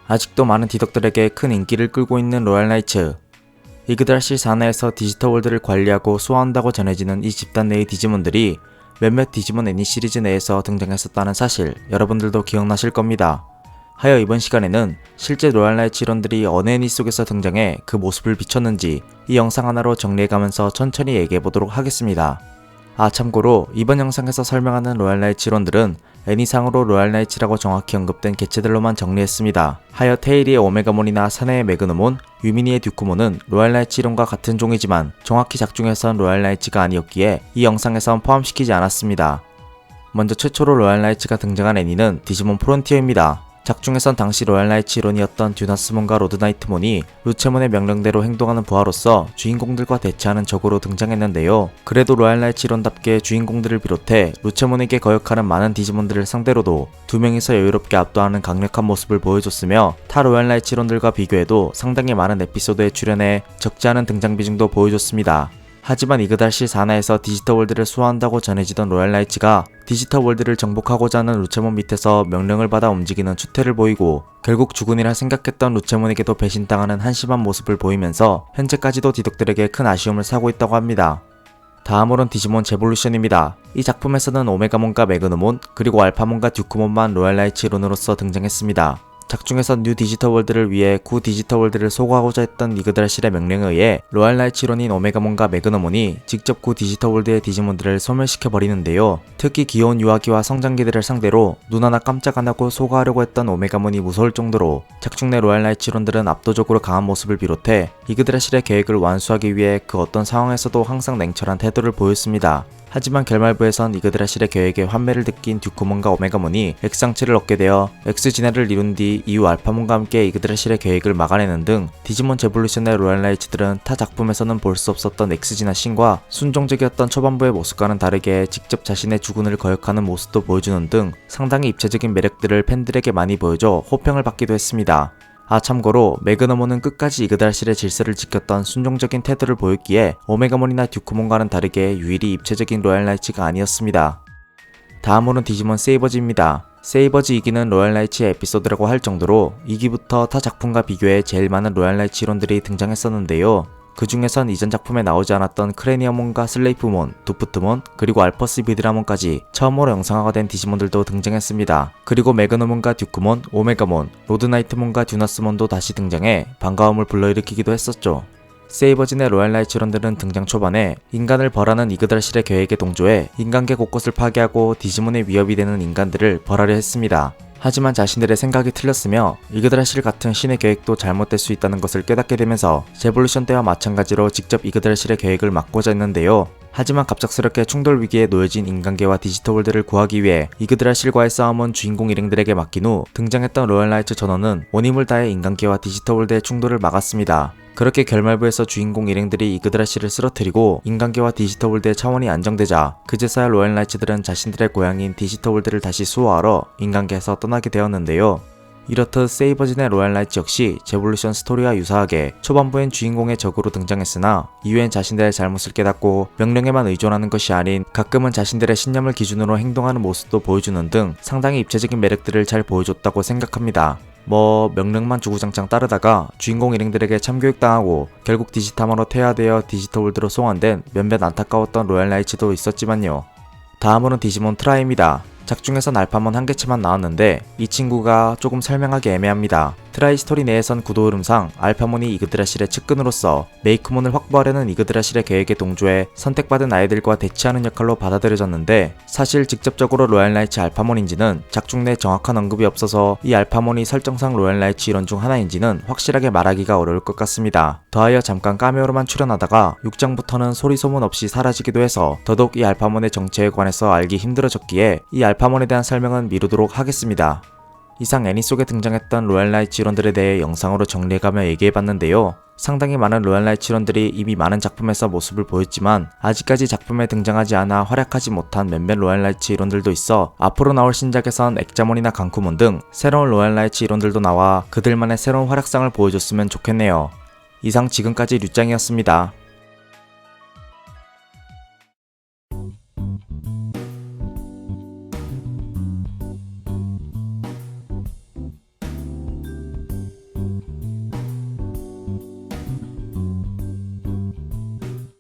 아직도 많은 디덕들에게 큰 인기를 끌고 있는 로얄 나이츠. 이그드라실 산하에서 디지털 월드를 관리하고 수호한다고 전해지는 이 집단 내의 디지몬들이 몇몇 디지몬 애니 시리즈 내에서 등장했었다는 사실 여러분들도 기억나실 겁니다. 하여 이번 시간에는 실제 로얄 나이츠 일원들이 어느 애니 속에서 등장해 그 모습을 비췄는지 이 영상 하나로 정리해가면서 천천히 얘기해보도록 하겠습니다. 참고로 이번 영상에서 설명하는 로얄 나이츠 일원들은 애니상으로 로얄 나이츠라고 정확히 언급된 개체들로만 정리했습니다. 하여 테일리의 오메가몬이나 사내의 매그너몬, 유미니의 듀크몬은 로얄 나이츠 일원과 같은 종이지만 정확히 작중에선 로얄 나이츠가 아니었기에 이 영상에선 포함시키지 않았습니다. 먼저 최초로 로얄 나이츠가 등장한 애니는 디지몬 프론티어입니다. 작중에선 당시 로얄 나이츠 일원이었던 듀나스몬과 로드나이트몬이 루체몬의 명령대로 행동하는 부하로서 주인공들과 대치하는 적으로 등장했는데요. 그래도 로얄 나이츠 일원답게 주인공들을 비롯해 루체몬에게 거역하는 많은 디지몬들을 상대로도 두 명이서 여유롭게 압도하는 강력한 모습을 보여줬으며 타 로얄 나이츠 일원들과 비교해도 상당히 많은 에피소드에 출연해 적지 않은 등장 비중도 보여줬습니다. 하지만 이그달실 산하에서 디지털 월드를 수호한다고 전해지던 로얄 나이츠가 디지털 월드를 정복하고자 하는 루체몬 밑에서 명령을 받아 움직이는 추태를 보이고 결국 죽으리라 생각했던 루체몬에게도 배신당하는 한심한 모습을 보이면서 현재까지도 디덕들에게 큰 아쉬움을 사고 있다고 합니다. 다음으론 디지몬 제볼루션입니다. 이 작품에서는 오메가몬과 매그너몬 그리고 알파몬과 듀크몬만 로얄 나이츠 일원으로서 등장했습니다. 작중에선 뉴 디지털 월드를 위해 구 디지털 월드를 소거하고자 했던 이그드라실의 명령에 의해 로얄 나이츠 일원인 오메가몬과 매그너몬이 직접 구 디지털 월드의 디지몬들을 소멸시켜버리는데요. 특히 귀여운 유아기와 성장기들을 상대로 눈 하나 깜짝 안 하고 소거하려고 했던 오메가몬이 무서울 정도로 작중 내 로얄 나이츠 일원들은 압도적으로 강한 모습을 비롯해 이그드라실의 계획을 완수하기 위해 그 어떤 상황에서도 항상 냉철한 태도를 보였습니다. 하지만 결말부에선 이그드라실의 계획에 환멸을 느낀 듀크몬과 오메가몬이 X상체를 얻게 되어 X진화를 이룬 뒤 이후 알파몬과 함께 이그드라실의 계획을 막아내는 등 디지몬 제볼루션의 로얄 나이츠들은 타 작품에서는 볼 수 없었던 X진화 신과 순종적이었던 초반부의 모습과는 다르게 직접 자신의 주군을 거역하는 모습도 보여주는 등 상당히 입체적인 매력들을 팬들에게 많이 보여줘 호평을 받기도 했습니다. 참고로 매그너몬은 끝까지 이그드라실의 질서를 지켰던 순종적인 태도를 보였기에 오메가몬이나 듀크몬과는 다르게 유일히 입체적인 로얄 나이츠가 아니었습니다. 다음으로는 디지몬 세이버즈입니다. 세이버즈 2기는 로얄 나이츠의 에피소드라고 할 정도로 2기부터 타 작품과 비교해 제일 많은 로얄 나이츠 일원들이 등장했었는데요. 그 중에선 이전 작품에 나오지 않았던 크레니어몬과 슬레이프몬, 두프트몬, 그리고 알퍼스 비드라몬까지 처음으로 영상화가 된 디지몬들도 등장했습니다. 그리고 매그너몬과 듀크몬, 오메가몬, 로드나이트몬과 듀나스몬도 다시 등장해 반가움을 불러일으키기도 했었죠. 세이버진의 로얄 나이츠 일원들은 등장 초반에 인간을 벌하는 이그드라실의 계획에 동조해 인간계 곳곳을 파괴하고 디지몬의 위협이 되는 인간들을 벌하려 했습니다. 하지만 자신들의 생각이 틀렸으며 이그드라실 같은 신의 계획도 잘못될 수 있다는 것을 깨닫게 되면서 제볼루션 때와 마찬가지로 직접 이그드라실의 계획을 막고자 했는데요. 하지만 갑작스럽게 충돌 위기에 놓여진 인간계와 디지털 월드를 구하기 위해 이그드라실과의 싸움은 주인공 일행들에게 맡긴 후 등장했던 로얄 나이츠 전원은 온 힘을 다해 인간계와 디지털 월드의 충돌을 막았습니다. 그렇게 결말부에서 주인공 일행들이 이그드라실을 쓰러뜨리고 인간계와 디지털 월드의 차원이 안정되자 그제서야 로얄 나이츠들은 자신들의 고향인 디지털 월드를 다시 수호하러 인간계에서 떠나게 되었는데요. 이렇듯 세이버진의 로얄 나이츠 역시 제볼루션 스토리와 유사하게 초반부엔 주인공의 적으로 등장했으나 이후엔 자신들의 잘못을 깨닫고 명령에만 의존하는 것이 아닌 가끔은 자신들의 신념을 기준으로 행동하는 모습도 보여주는 등 상당히 입체적인 매력들을 잘 보여줬다고 생각합니다. 명령만 주구장창 따르다가 주인공 일행들에게 참교육당하고 결국 디지타마로 퇴화되어 디지털 월드로 송환된 몇몇 안타까웠던 로얄 나이츠도 있었지만요. 다음으로는 디지몬 트라이입니다. 작중에선 알파몬 한 개체만 나왔는데 이 친구가 조금 설명하기 애매합니다. 트라이 스토리 내에선 구도 흐름상 알파몬이 이그드라실의 측근으로서 메이크몬을 확보하려는 이그드라실의 계획에 동조해 선택받은 아이들과 대치하는 역할로 받아들여졌는데 사실 직접적으로 로얄 나이츠 알파몬인지는 작중 내 정확한 언급이 없어서 이 알파몬이 설정상 로얄 나이츠 일원 중 하나인지는 확실하게 말하기가 어려울 것 같습니다. 더하여 잠깐 카메오로만 출연하다가 6장부터는 소리 소문 없이 사라지기도 해서 더더욱 이 알파몬의 정체에 관해서 알기 힘들어졌기에 이 알파몬에 대한 설명은 미루도록 하겠습니다. 이상 애니 속에 등장했던 로얄 나이츠 일원들에 대해 영상으로 정리해가며 얘기해봤는데요. 상당히 많은 로얄 나이츠 일원들이 이미 많은 작품에서 모습을 보였지만 아직까지 작품에 등장하지 않아 활약하지 못한 몇몇 로얄 나이츠 일원들도 있어 앞으로 나올 신작에선 액자몬이나 강쿠몬 등 새로운 로얄 나이츠 일원들도 나와 그들만의 새로운 활약상을 보여줬으면 좋겠네요. 이상 지금까지 류짱이었습니다.